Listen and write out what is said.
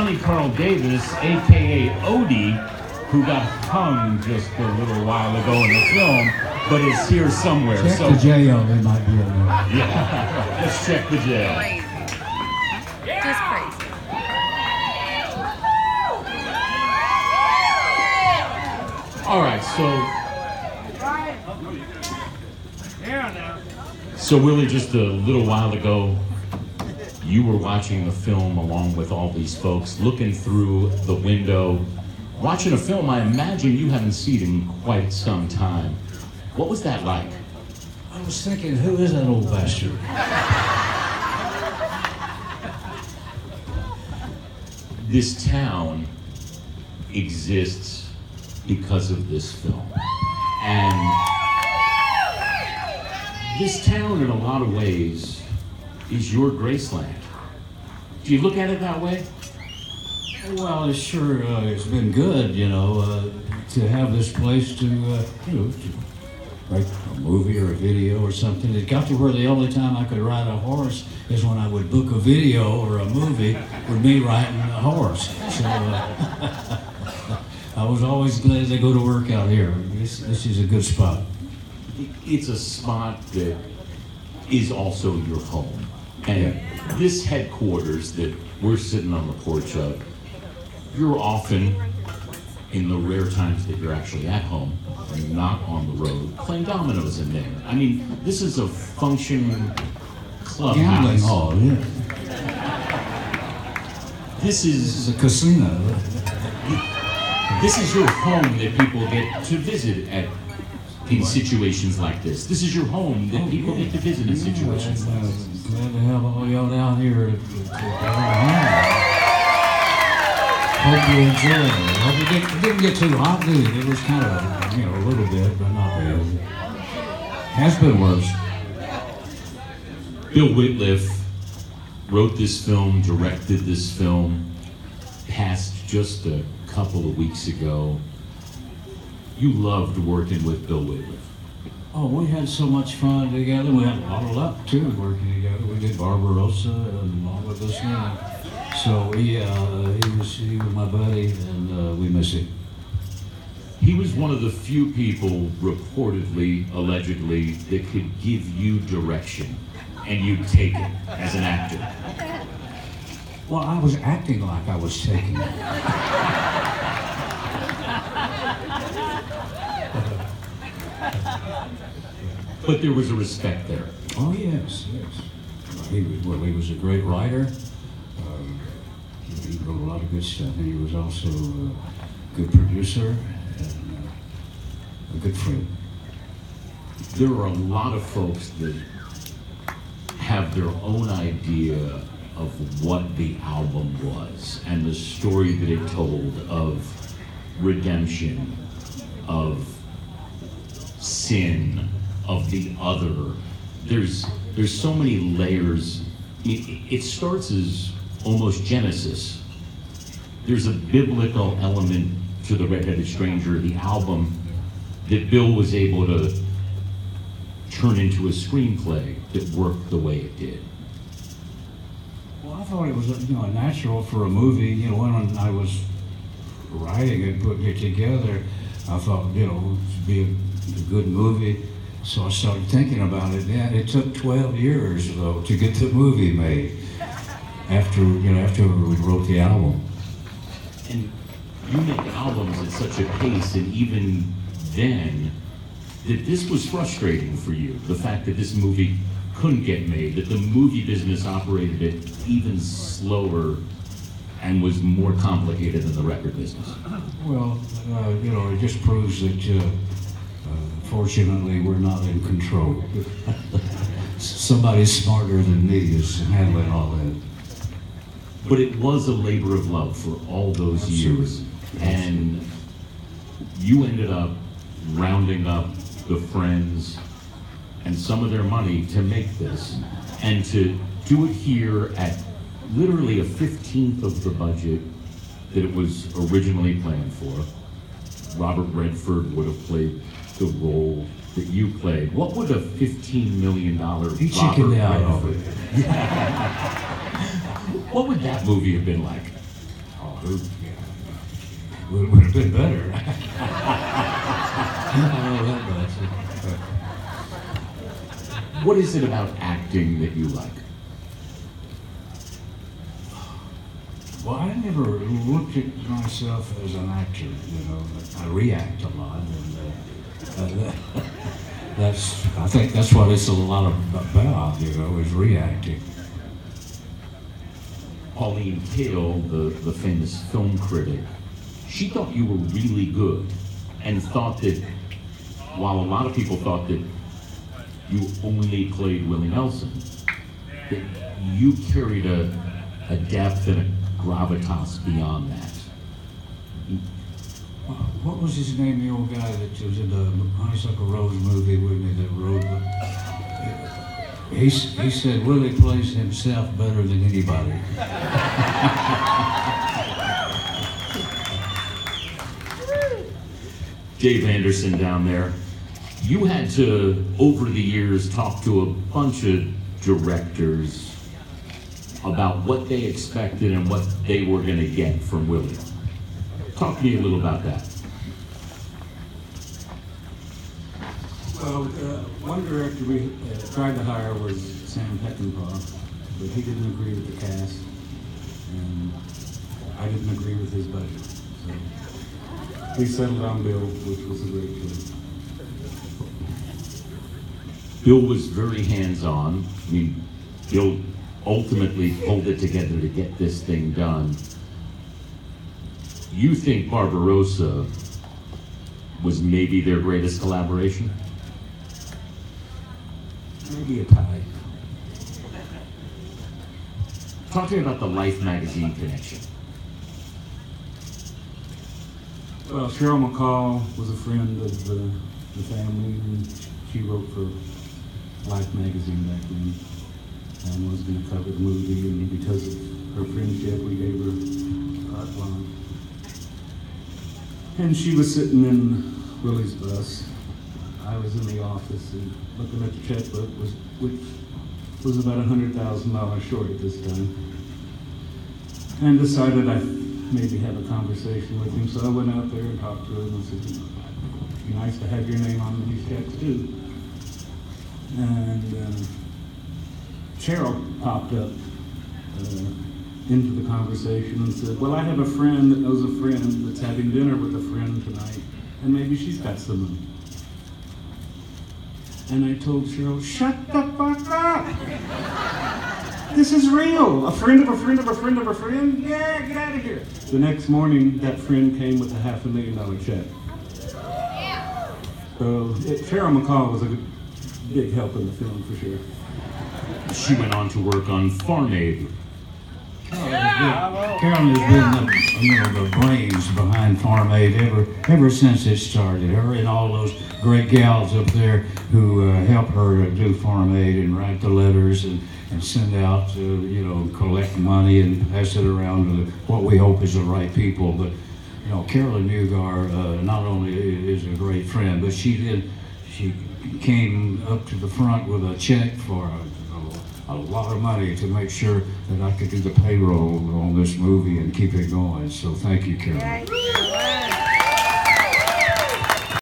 Johnny Carl Davis, a.k.a. Odie, who got hung just a little while ago in the film, but is here somewhere. Check the jail, they might be in there. Yeah, let's check the jail. Crazy. Just crazy. All right, so Willie, just a little while ago, you were watching the film along with all these folks, looking through the window, watching a film I imagine you haven't seen in quite some time. What was that like? I was thinking, who is that old bastard? This town exists because of this film. And this town, in a lot of ways, is your Graceland. Do you look at it that way? Well, it sure it's been good, you know, to have this place to, to write a movie or a video or something. It got to where the only time I could ride a horse is when I would book a video or a movie with me riding a horse. So I was always glad to go to work out here. This is a good spot. It's a spot that is also your home. And this headquarters that we're sitting on the porch of, you're often, in the rare times that you're actually at home and not on the road, playing dominoes in there. I mean, this is a functioning clubhouse. Gambling hall, yeah. This is a casino. This is your home that people get to visit in situations like this. This is your home that people get to visit in situations like this. Glad to have all y'all down here. Hope you enjoy it. Hope it didn't get too hot, did it? It was kind of, a little bit, but not bad. Has been worse. Bill Wittliff wrote this film, directed this film, passed just a couple of weeks ago. You loved working with Bill Wittliff. Oh, we had so much fun together. We had a lot of luck, too, working together. We did Barbarossa and all of this now. So he was my buddy, and we miss him. He was one of the few people, reportedly, allegedly, that could give you direction, and you'd take it as an actor. Well, I was acting like I was taking it. But there was a respect there. Oh, yes. He was a great writer. He wrote a lot of good stuff, and he was also a good producer and a good friend. There are a lot of folks that have their own idea of what the album was and the story that it told of redemption, of sin, of the other. There's so many layers. It starts as almost Genesis. There's a biblical element to The Red-Headed Stranger, the album that Bill was able to turn into a screenplay that worked the way it did. Well, I thought it was natural for a movie. When I was writing it, putting it together, I thought it would be a good movie. So I started thinking about it. Yeah, it took 12 years though to get the movie made. After we wrote the album. And you make albums at such a pace, and even then, that this was frustrating for you. The fact that this movie couldn't get made, that the movie business operated it even slower and was more complicated than the record business. Well, it just proves that, fortunately, we're not in control. Somebody smarter than me is handling all that. But it was a labor of love for all those years. And you ended up rounding up the friends and some of their money to make this. And to do it here at literally a 15th of the budget that it was originally planned for. Robert Redford would have played the role that you played. What would a $15 million He chickened out of it. What would that movie have been like? Oh, would have been better. I know that much. What is it about acting that you like? Well, I never looked at myself as an actor, you know. I react a lot, and I think that's what it's a lot about, you know, is reacting. Pauline Kael, the famous film critic, she thought you were really good and thought that, while a lot of people thought that you only played Willie Nelson, that you carried a depth and a gravitas beyond that. What was his name, the old guy that was in the Honeysuckle Rose movie with me that wrote it? He said Willie plays himself better than anybody. Dave Anderson down there, you had to, over the years, talk to a bunch of directors about what they expected and what they were going to get from Willie. Talk to me a little about that. Well, one director we tried to hire was Sam Peckinpah, but he didn't agree with the cast, and I didn't agree with his budget. So we settled on Bill, which was a great choice. Bill was very hands-on. I mean, Bill ultimately pulled it together to get this thing done. You think Barbarossa was maybe their greatest collaboration? Maybe a tie. Talk to me about the Life magazine connection. Well, Cheryl McCall was a friend of the family, and she wrote for Life magazine back then and was going to cover the movie, and because of her friendship, we gave her carte blanche. And she was sitting in Willie's bus. I was in the office and looking at the checkbook, which was about $100,000 short at this time, and decided I'd maybe have a conversation with him. So I went out there and talked to him and said, you know, it'd be nice to have your name on these checks too. And Cheryl popped up into the conversation and said, well, I have a friend that knows a friend that's having dinner with a friend tonight, and maybe she's got some money. And I told Cheryl, shut the fuck up! This is real! A friend of a friend of a friend of a friend? Yeah, get out of here! The next morning, that friend came with a $500,000 check. So Cheryl McCall was a big help in the film for sure. She went on to work on Farm Aid. Carolyn has been the brains behind Farm Aid ever since it started. Her and all those great gals up there who help her do Farm Aid and write the letters and send out, collect money and pass it around to what we hope is the right people. But Carolyn Mugar not only is a great friend, but she came up to the front with a check for a lot of money to make sure that I could do the payroll on this movie and keep it going. So thank you, Carolyn.